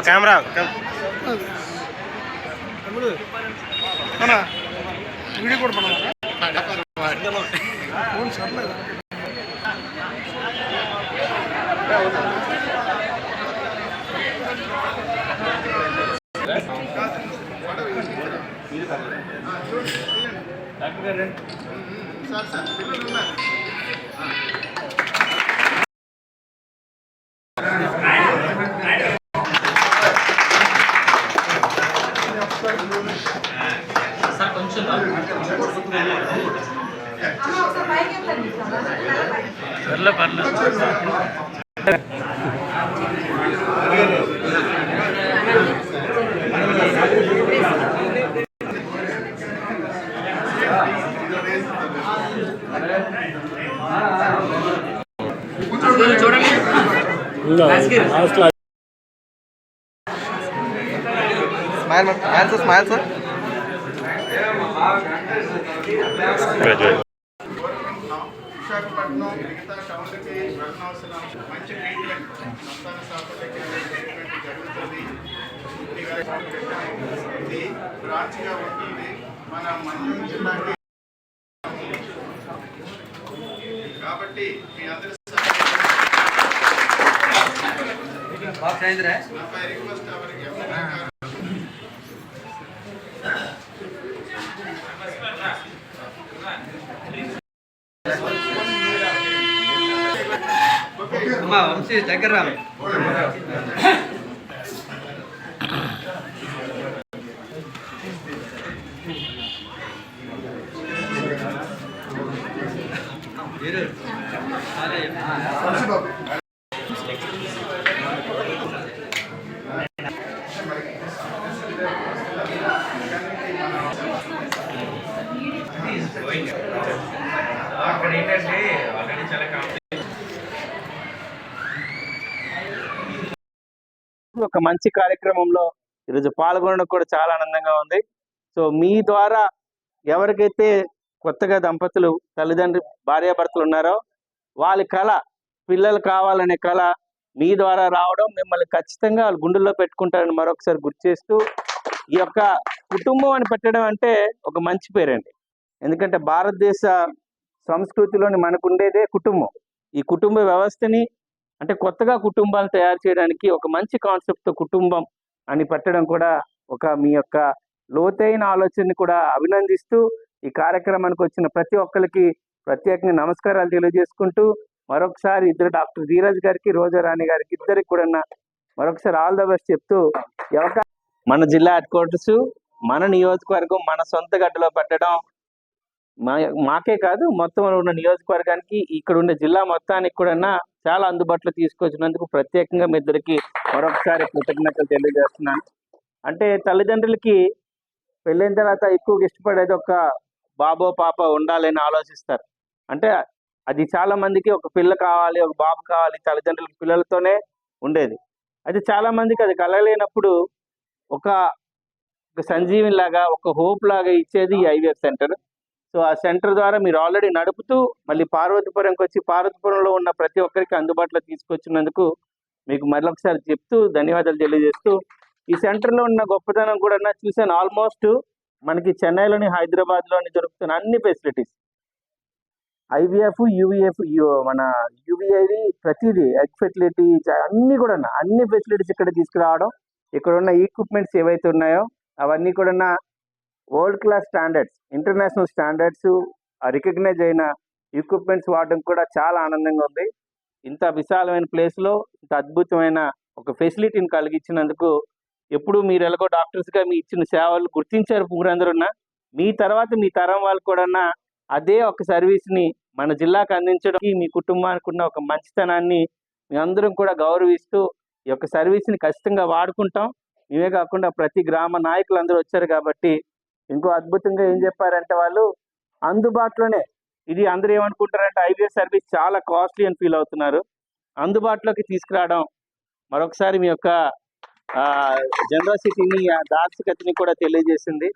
Camera video కూడా చూడండి smile sir Visakhapatnam మిగతా టౌన్లకి వెళ్ళనవసరం మంచి ట్రీట్మెంట్ సంతాన సాఫల్యకి ట్రీట్మెంట్ జరుగుతుంది. ఇది బ్రాంచ్గా ఉంటుంది మన మన్యం జిల్లాకి. కాబట్టి మీ అందరి రిక్వెస్ట్ అవరికి వంశీ దగ్గర అక్కడ ఏంటంటే ఆల్రెడీ చాలా ఒక మంచి కార్యక్రమంలో ఈరోజు పాల్గొనడం కూడా చాలా ఆనందంగా ఉంది. సో మీ ద్వారా ఎవరికైతే కొత్తగా దంపతులు తల్లిదండ్రులు భార్యాభర్తలు ఉన్నారో వాళ్ళ కళ పిల్లలు కావాలనే కళ మీ ద్వారా రావడం మిమ్మల్ని ఖచ్చితంగా వాళ్ళు గుండెల్లో పెట్టుకుంటారని మరొకసారి గుర్తు చేస్తూ ఈ యొక్క కుటుంబం అని పెట్టడం అంటే ఒక మంచి పేరండి. ఎందుకంటే భారతదేశ సంస్కృతిలోని మనకు ఉండేదే కుటుంబం. ఈ కుటుంబ వ్యవస్థని అంటే కొత్తగా కుటుంబాలు తయారు చేయడానికి ఒక మంచి కాన్సెప్ట్తో కుటుంబం అని పెట్టడం కూడా ఒక మీ యొక్క లోతైన ఆలోచనని కూడా అభినందిస్తూ ఈ కార్యక్రమానికి వచ్చిన ప్రతి ఒక్కరికి ప్రత్యేకంగా నమస్కారాలు తెలియజేసుకుంటూ మరొకసారి ఇద్దరు డాక్టర్ ధీరజ్ గారికి రోజారాణి గారికి ఇద్దరికి కూడా మరొకసారి ఆల్ ద బెస్ట్ చెప్తూ మన జిల్లా హెడ్ క్వార్టర్స్ మన నియోజకవర్గం మన సొంత గడ్డలో పెట్టడం మాకే కాదు మొత్తం ఉన్న నియోజకవర్గానికి ఇక్కడ ఉండే జిల్లా మొత్తానికి కూడా చాలా అందుబాటులో తీసుకొచ్చినందుకు ప్రత్యేకంగా మీ ఇద్దరికి మరొకసారి కృతజ్ఞతలు తెలియజేస్తున్నాను. అంటే తల్లిదండ్రులకి పెళ్ళైన తర్వాత ఎక్కువగా ఇష్టపడేది ఒక బాబో పాప ఉండాలని ఆలోచిస్తారు. అంటే అది చాలా మందికి ఒక పిల్ల కావాలి ఒక బాబు కావాలి తల్లిదండ్రులకి పిల్లలతోనే ఉండేది. అయితే చాలా మందికి అది కలగలేనప్పుడు ఒక సంజీవిని లాగా ఒక హోప్ లాగా ఇచ్చేది ఈ ఐవీఎఫ్ సెంటర్. సో ఆ సెంటర్ ద్వారా మీరు ఆల్రెడీ నడుపుతూ మళ్ళీ పార్వతీపురంకి వచ్చి పార్వతీపురంలో ఉన్న ప్రతి ఒక్కరికి అందుబాటులో తీసుకొచ్చినందుకు మీకు మరొకసారి చెప్తూ ధన్యవాదాలు తెలియజేస్తూ ఈ సెంటర్లో ఉన్న గొప్పతనం కూడా చూశాను. ఆల్మోస్ట్ మనకి చెన్నైలోని హైదరాబాద్లోని దొరుకుతున్న అన్ని ఫెసిలిటీస్ ఐవీఎఫ్ యూవీఎఫ్ మన యూవీఐవి ప్రతిదీ ఎగ్ ఫెసిలిటీ అన్ని ఫెసిలిటీస్ ఇక్కడ తీసుకురావడం ఇక్కడ ఉన్న ఈక్విప్మెంట్స్ ఏవైతే ఉన్నాయో అవన్నీ కూడా world class standards international standards recognize అయిన ఈక్విప్మెంట్స్ వాడడం కూడా చాలా ఆనందంగా ఉంది. ఇంత విశాలమైన ప్లేస్లో ఇంత అద్భుతమైన ఒక ఫెసిలిటీని కలిగించినందుకు ఎప్పుడు మీరు ఎలాగో డాక్టర్స్గా మీ ఇచ్చిన సేవలు గుర్తించారు ఊరందరున్న మీ తర్వాత మీ తరం వాళ్ళు కూడా అదే ఒక సర్వీస్ని మన జిల్లాకు అందించడం మీ కుటుంబానికి ఉన్న ఒక మంచితనాన్ని మీ అందరం కూడా గౌరవిస్తూ ఈ యొక్క సర్వీస్ని ఖచ్చితంగా వాడుకుంటాం. ఇవే కాకుండా ప్రతి గ్రామ నాయకులు అందరూ వచ్చారు కాబట్టి ఇంకో అద్భుతంగా ఏం చెప్పారంటే వాళ్ళు అందుబాటులోనే ఇది అందరూ ఏమనుకుంటారంటే ఐవీఎఫ్ సర్వీస్ చాలా కాస్ట్లీ అని ఫీల్ అవుతున్నారు. అందుబాటులోకి తీసుకురావడం మరొకసారి మీ యొక్క జనరసిటీని దార్శకతని కూడా తెలియజేసింది.